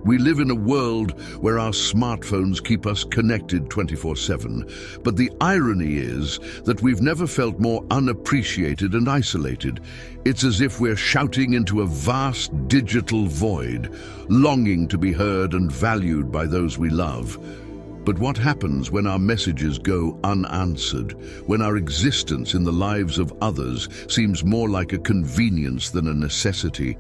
We live in a world where our smartphones keep us connected 24/7, but the irony is that we've never felt more unappreciated and isolated. It's as if we're shouting into a vast digital void, longing to be heard and valued by those we love. But what happens when our messages go unanswered, when our existence in the lives of others seems more like a convenience than a necessity?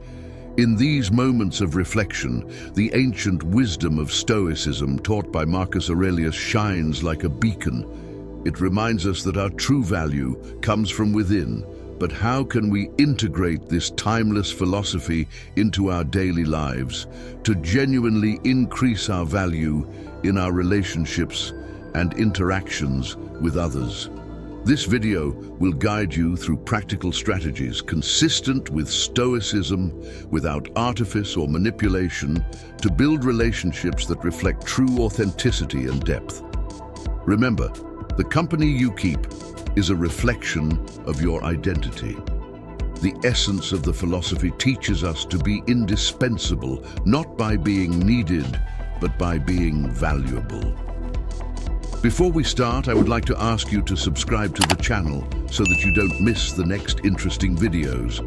In these moments of reflection, the ancient wisdom of Stoicism taught by Marcus Aurelius shines like a beacon. It reminds us that our true value comes from within. But how can we integrate this timeless philosophy into our daily lives to genuinely increase our value in our relationships and interactions with others? This video will guide you through practical strategies consistent with Stoicism, without artifice or manipulation, to build relationships that reflect true authenticity and depth. Remember, the company you keep is a reflection of your identity. The essence of the philosophy teaches us to be indispensable, not by being needed, but by being valuable. Before we start, I would like to ask you to subscribe to the channel so that you don't miss the next interesting videos.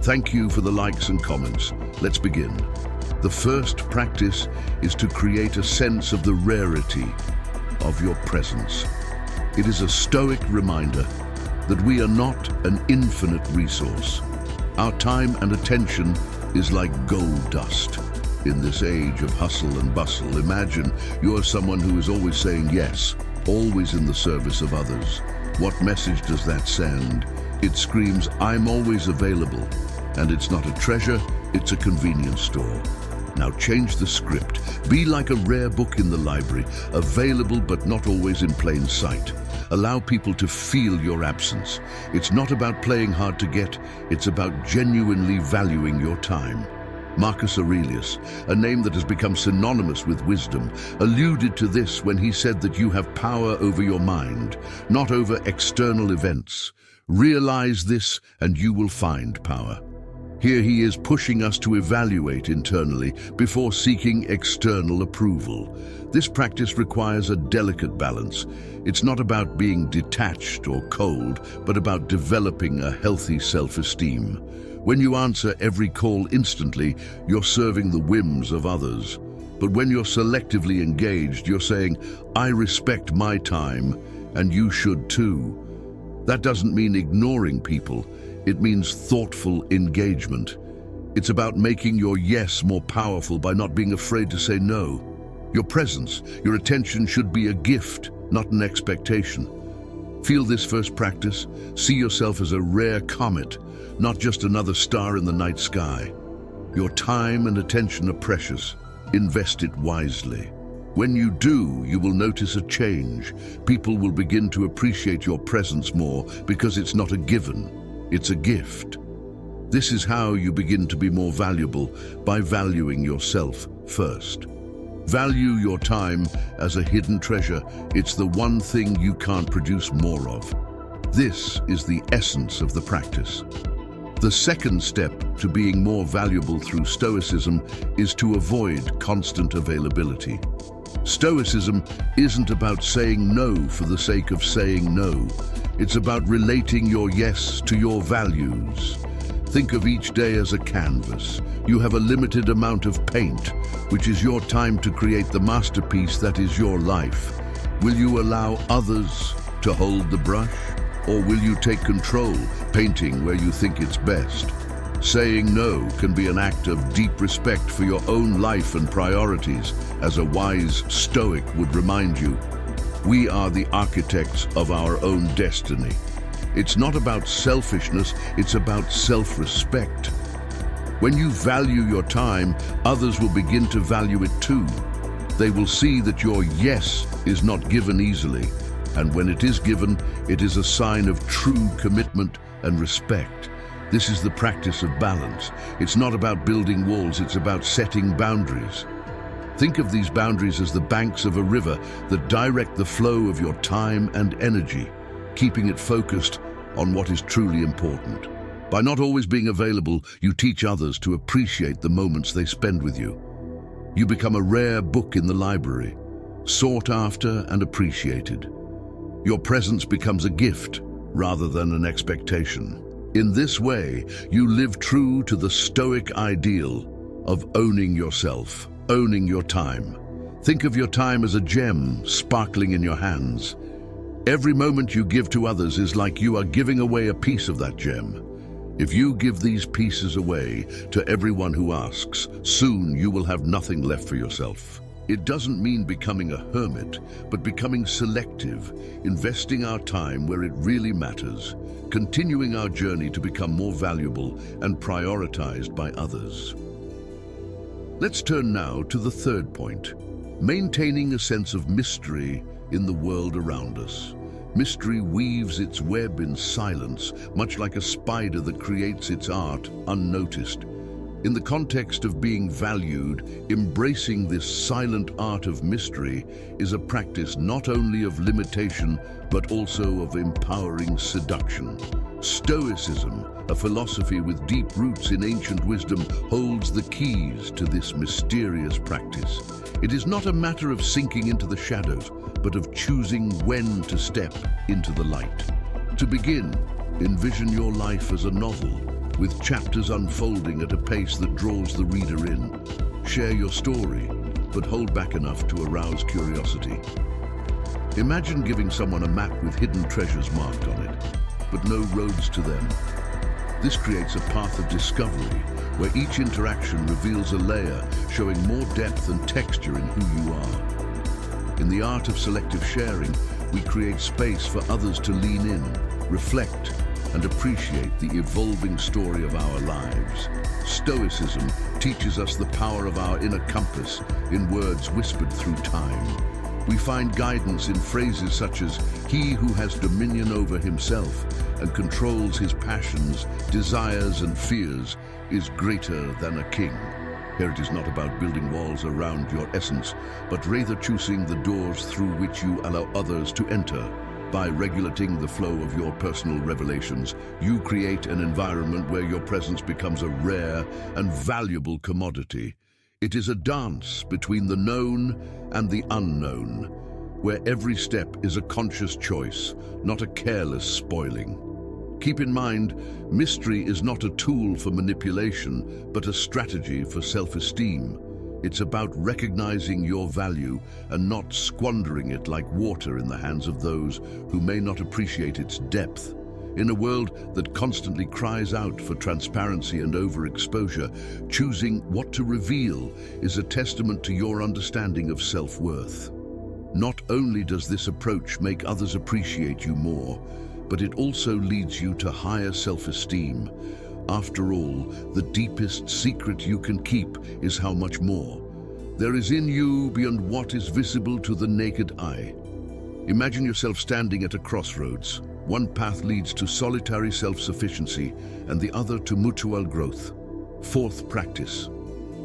Thank you for the likes and comments. Let's begin. The first practice is to create a sense of the rarity of your presence. It is a stoic reminder that we are not an infinite resource. Our time and attention is like gold dust. In this age of hustle and bustle, imagine you're someone who is always saying yes, always in the service of others. What message does that send? It screams, I'm always available. And it's not a treasure, it's a convenience store. Now change the script. Be like a rare book in the library, available but not always in plain sight. Allow people to feel your absence. It's not about playing hard to get, it's about genuinely valuing your time. Marcus Aurelius, a name that has become synonymous with wisdom, alluded to this when he said that you have power over your mind, not over external events. Realize this and you will find power. Here he is pushing us to evaluate internally before seeking external approval. This practice requires a delicate balance. It's not about being detached or cold, but about developing a healthy self-esteem. When you answer every call instantly, you're serving the whims of others. But when you're selectively engaged, you're saying, I respect my time, and you should too. That doesn't mean ignoring people. It means thoughtful engagement. It's about making your yes more powerful by not being afraid to say no. Your presence, your attention should be a gift, not an expectation. Feel this first practice. See yourself as a rare comet, not just another star in the night sky. Your time and attention are precious. Invest it wisely. When you do, you will notice a change. People will begin to appreciate your presence more because it's not a given, it's a gift. This is how you begin to be more valuable, by valuing yourself first. Value your time as a hidden treasure. It's the one thing you can't produce more of. This is the essence of the practice. The second step to being more valuable through Stoicism is to avoid constant availability. Stoicism isn't about saying no for the sake of saying no. It's about relating your yes to your values. Think of each day as a canvas. You have a limited amount of paint, which is your time to create the masterpiece that is your life. Will you allow others to hold the brush? Or will you take control, painting where you think it's best? Saying no can be an act of deep respect for your own life and priorities, as a wise Stoic would remind you. We are the architects of our own destiny. It's not about selfishness, it's about self-respect. When you value your time, others will begin to value it too. They will see that your yes is not given easily, and when it is given, it is a sign of true commitment and respect. This is the practice of balance. It's not about building walls, it's about setting boundaries. Think of these boundaries as the banks of a river that direct the flow of your time and energy, keeping it focused on what is truly important. By not always being available, you teach others to appreciate the moments they spend with you. You become a rare book in the library, sought after and appreciated. Your presence becomes a gift rather than an expectation. In this way, you live true to the Stoic ideal of owning yourself, owning your time. Think of your time as a gem sparkling in your hands. Every moment you give to others is like you are giving away a piece of that gem. If you give these pieces away to everyone who asks, soon you will have nothing left for yourself. It doesn't mean becoming a hermit, but becoming selective, investing our time where it really matters, continuing our journey to become more valuable and prioritized by others. Let's turn now to the third point, maintaining a sense of mystery in the world around us. Mystery weaves its web in silence, much like a spider that creates its art unnoticed. In the context of being valued, embracing this silent art of mystery is a practice not only of limitation, but also of empowering seduction. Stoicism, a philosophy with deep roots in ancient wisdom, holds the keys to this mysterious practice. It is not a matter of sinking into the shadows, but of choosing when to step into the light. To begin, envision your life as a novel, with chapters unfolding at a pace that draws the reader in. Share your story, but hold back enough to arouse curiosity. Imagine giving someone a map with hidden treasures marked on it, but no roads to them. This creates a path of discovery, where each interaction reveals a layer, showing more depth and texture in who you are. In the art of selective sharing, we create space for others to lean in, reflect, and appreciate the evolving story of our lives. Stoicism teaches us the power of our inner compass in words whispered through time. We find guidance in phrases such as, "He who has dominion over himself and controls his passions, desires, and fears is greater than a king." Here it is not about building walls around your essence, but rather choosing the doors through which you allow others to enter. By regulating the flow of your personal revelations, you create an environment where your presence becomes a rare and valuable commodity. It is a dance between the known and the unknown, where every step is a conscious choice, not a careless spoiling. Keep in mind, mystery is not a tool for manipulation, but a strategy for self-esteem. It's about recognizing your value and not squandering it like water in the hands of those who may not appreciate its depth. In a world that constantly cries out for transparency and overexposure, choosing what to reveal is a testament to your understanding of self-worth. Not only does this approach make others appreciate you more, but it also leads you to higher self-esteem. After all, the deepest secret you can keep is how much more there is in you beyond what is visible to the naked eye. Imagine yourself standing at a crossroads. One path leads to solitary self-sufficiency and the other to mutual growth. Fourth practice,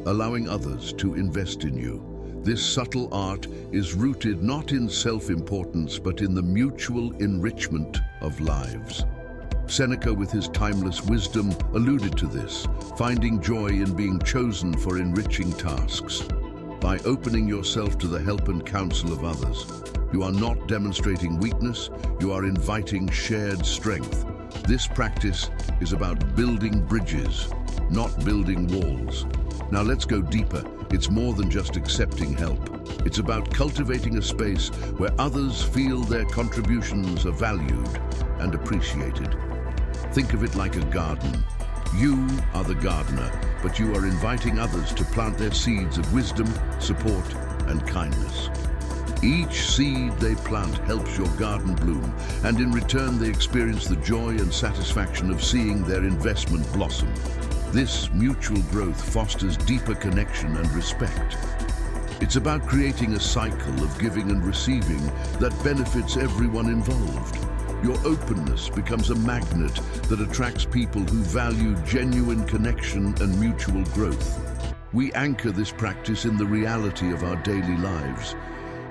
allowing others to invest in you. This subtle art is rooted not in self-importance, but in the mutual enrichment of lives. Seneca, with his timeless wisdom, alluded to this, finding joy in being chosen for enriching tasks. By opening yourself to the help and counsel of others, you are not demonstrating weakness, you are inviting shared strength. This practice is about building bridges, not building walls. Now let's go deeper. It's more than just accepting help. It's about cultivating a space where others feel their contributions are valued and appreciated. Think of it like a garden. You are the gardener, but you are inviting others to plant their seeds of wisdom, support, and kindness. Each seed they plant helps your garden bloom, and in return they experience the joy and satisfaction of seeing their investment blossom. This mutual growth fosters deeper connection and respect. It's about creating a cycle of giving and receiving that benefits everyone involved. Your openness becomes a magnet that attracts people who value genuine connection and mutual growth. We anchor this practice in the reality of our daily lives.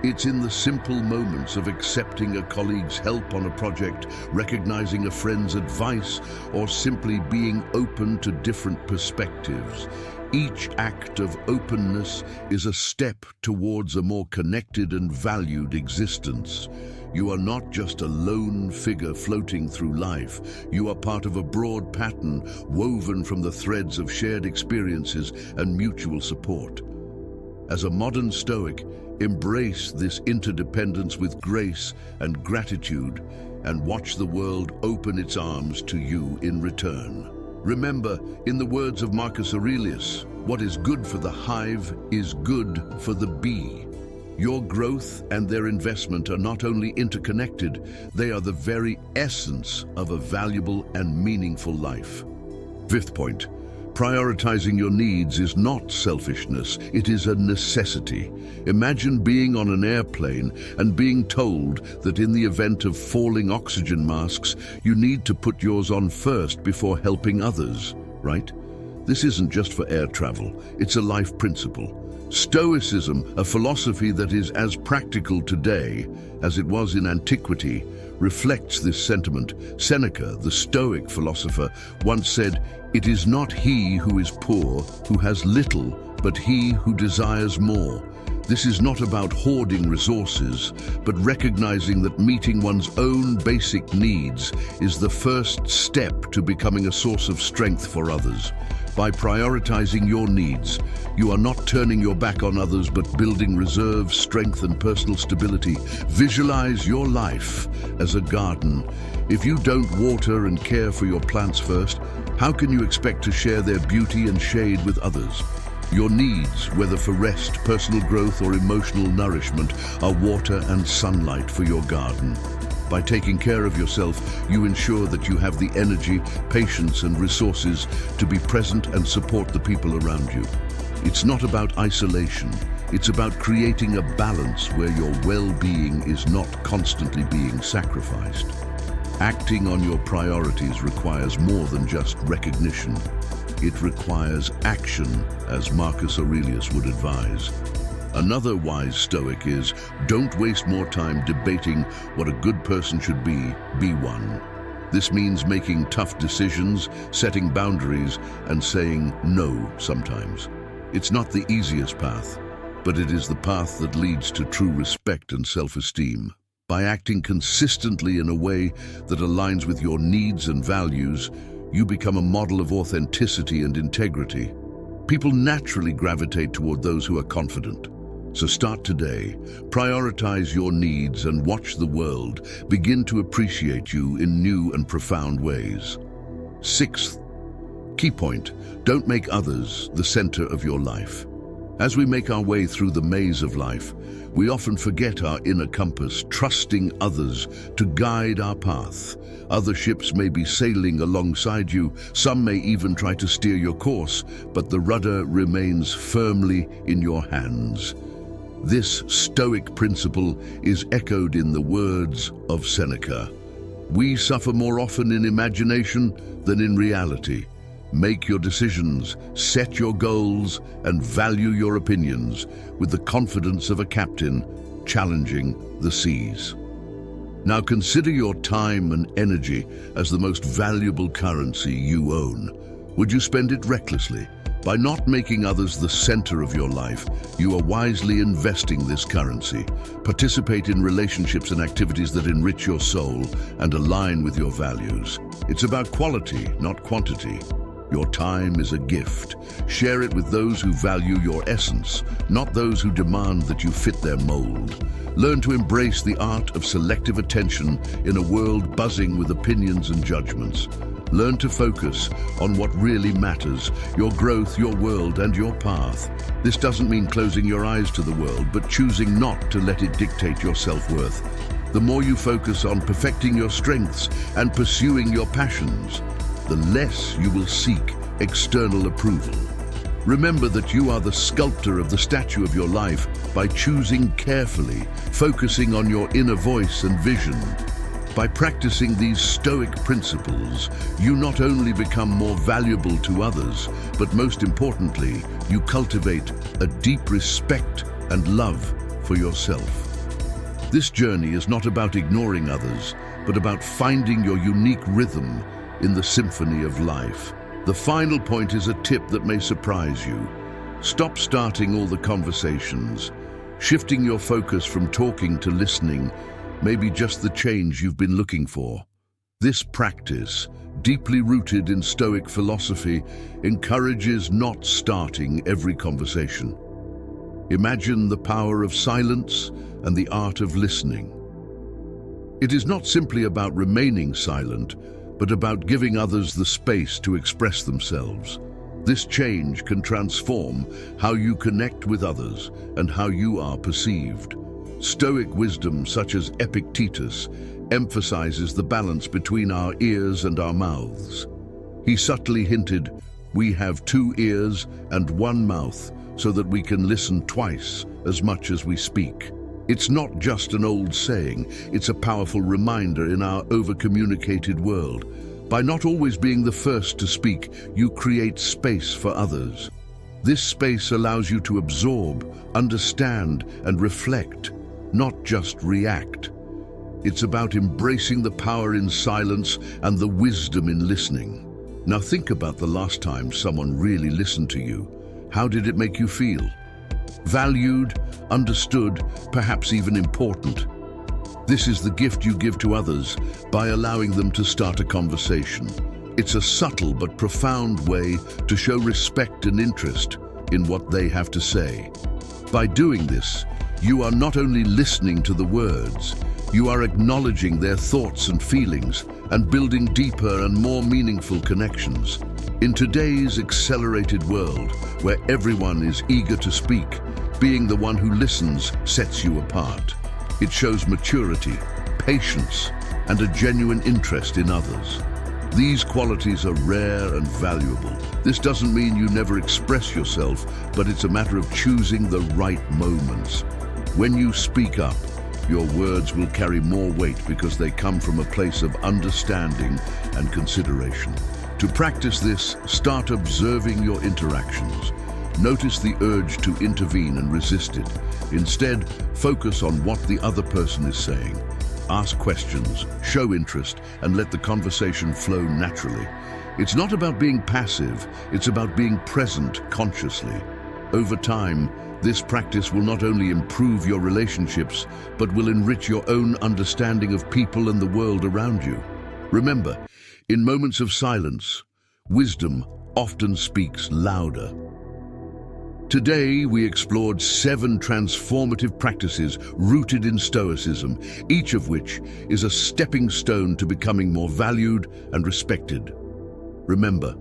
It's in the simple moments of accepting a colleague's help on a project, recognizing a friend's advice, or simply being open to different perspectives. Each act of openness is a step towards a more connected and valued existence. You are not just a lone figure floating through life. You are part of a broad pattern woven from the threads of shared experiences and mutual support. As a modern Stoic, embrace this interdependence with grace and gratitude, and watch the world open its arms to you in return. Remember, in the words of Marcus Aurelius, what is good for the hive is good for the bee. Your growth and their investment are not only interconnected, they are the very essence of a valuable and meaningful life. Fifth point, prioritizing your needs is not selfishness, it is a necessity. Imagine being on an airplane and being told that in the event of falling oxygen masks, you need to put yours on first before helping others, right? This isn't just for air travel, it's a life principle. Stoicism, a philosophy that is as practical today as it was in antiquity, reflects this sentiment. Seneca, the Stoic philosopher, once said, "It is not he who is poor who has little, but he who desires more." This is not about hoarding resources, but recognizing that meeting one's own basic needs is the first step to becoming a source of strength for others. By prioritizing your needs, you are not turning your back on others, but building reserves, strength, and personal stability. Visualize your life as a garden. If you don't water and care for your plants first, how can you expect to share their beauty and shade with others? Your needs, whether for rest, personal growth, or emotional nourishment, are water and sunlight for your garden. By taking care of yourself, you ensure that you have the energy, patience, and resources to be present and support the people around you. It's not about isolation. It's about creating a balance where your well-being is not constantly being sacrificed. Acting on your priorities requires more than just recognition. It requires action, as Marcus Aurelius would advise. Another wise Stoic is, don't waste more time debating what a good person should be one. This means making tough decisions, setting boundaries, and saying no sometimes. It's not the easiest path, but it is the path that leads to true respect and self-esteem. By acting consistently in a way that aligns with your needs and values, you become a model of authenticity and integrity. People naturally gravitate toward those who are confident. So start today, prioritize your needs, and watch the world begin to appreciate you in new and profound ways. Sixth key point, don't make others the center of your life. As we make our way through the maze of life, we often forget our inner compass, trusting others to guide our path. Other ships may be sailing alongside you, some may even try to steer your course, but the rudder remains firmly in your hands. This Stoic principle is echoed in the words of Seneca. We suffer more often in imagination than in reality. Make your decisions, set your goals, and value your opinions with the confidence of a captain challenging the seas. Now consider your time and energy as the most valuable currency you own. Would you spend it recklessly? By not making others the center of your life, you are wisely investing this currency. Participate in relationships and activities that enrich your soul and align with your values. It's about quality, not quantity. Your time is a gift. Share it with those who value your essence, not those who demand that you fit their mold. Learn to embrace the art of selective attention in a world buzzing with opinions and judgments. Learn to focus on what really matters, your growth, your world, and your path. This doesn't mean closing your eyes to the world, but choosing not to let it dictate your self-worth. The more you focus on perfecting your strengths and pursuing your passions, the less you will seek external approval. Remember that you are the sculptor of the statue of your life by choosing carefully, focusing on your inner voice and vision. By practicing these Stoic principles, you not only become more valuable to others, but most importantly, you cultivate a deep respect and love for yourself. This journey is not about ignoring others, but about finding your unique rhythm in the symphony of life. The final point is a tip that may surprise you. Stop starting all the conversations. Shifting your focus from talking to listening may be just the change you've been looking for. This practice, deeply rooted in Stoic philosophy, encourages not starting every conversation. Imagine the power of silence and the art of listening. It is not simply about remaining silent, but about giving others the space to express themselves. This change can transform how you connect with others and how you are perceived. Stoic wisdom, such as Epictetus, emphasizes the balance between our ears and our mouths. He subtly hinted, "We have 2 ears and 1 mouth, so that we can listen twice as much as we speak." It's not just an old saying, it's a powerful reminder in our over-communicated world. By not always being the first to speak, you create space for others. This space allows you to absorb, understand, and reflect, not just react. It's about embracing the power in silence and the wisdom in listening. Now think about the last time someone really listened to you. How did it make you feel? Valued, understood, perhaps even important. This is the gift you give to others by allowing them to start a conversation. It's a subtle but profound way to show respect and interest in what they have to say. By doing this, you are not only listening to the words, you are acknowledging their thoughts and feelings and building deeper and more meaningful connections. In today's accelerated world, where everyone is eager to speak, being the one who listens sets you apart. It shows maturity, patience, and a genuine interest in others. These qualities are rare and valuable. This doesn't mean you never express yourself, but it's a matter of choosing the right moments. When you speak up, your words will carry more weight because they come from a place of understanding and consideration. To practice this, start observing your interactions. Notice the urge to intervene and resist it. Instead, focus on what the other person is saying. Ask questions, show interest, and let the conversation flow naturally. It's not about being passive, it's about being present consciously. Over time, this practice will not only improve your relationships, but will enrich your own understanding of people and the world around you. Remember, in moments of silence, wisdom often speaks louder. Today, we explored 7 transformative practices rooted in Stoicism, each of which is a stepping stone to becoming more valued and respected. Remember,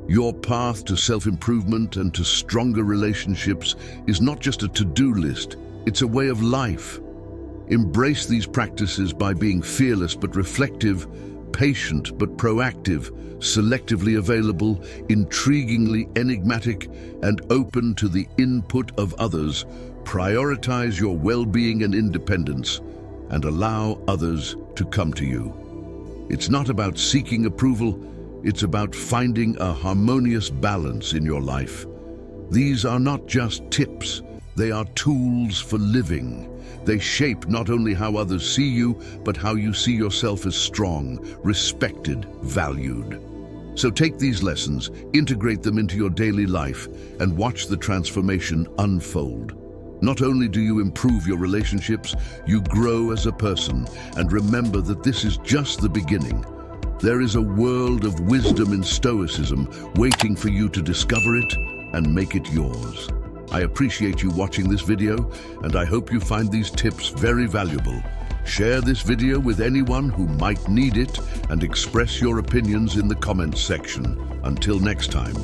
your path to self-improvement and to stronger relationships is not just a to-do list, it's a way of life. Embrace these practices by being fearless but reflective, patient but proactive, selectively available, intriguingly enigmatic, and open to the input of others. Prioritize your well-being and independence, and allow others to come to you. It's not about seeking approval, it's about finding a harmonious balance in your life. These are not just tips, they are tools for living. They shape not only how others see you, but how you see yourself as strong, respected, valued. So take these lessons, integrate them into your daily life, and watch the transformation unfold. Not only do you improve your relationships, you grow as a person, and remember that this is just the beginning. There is a world of wisdom in Stoicism waiting for you to discover it and make it yours. I appreciate you watching this video, and I hope you find these tips very valuable. Share this video with anyone who might need it and express your opinions in the comments section. Until next time.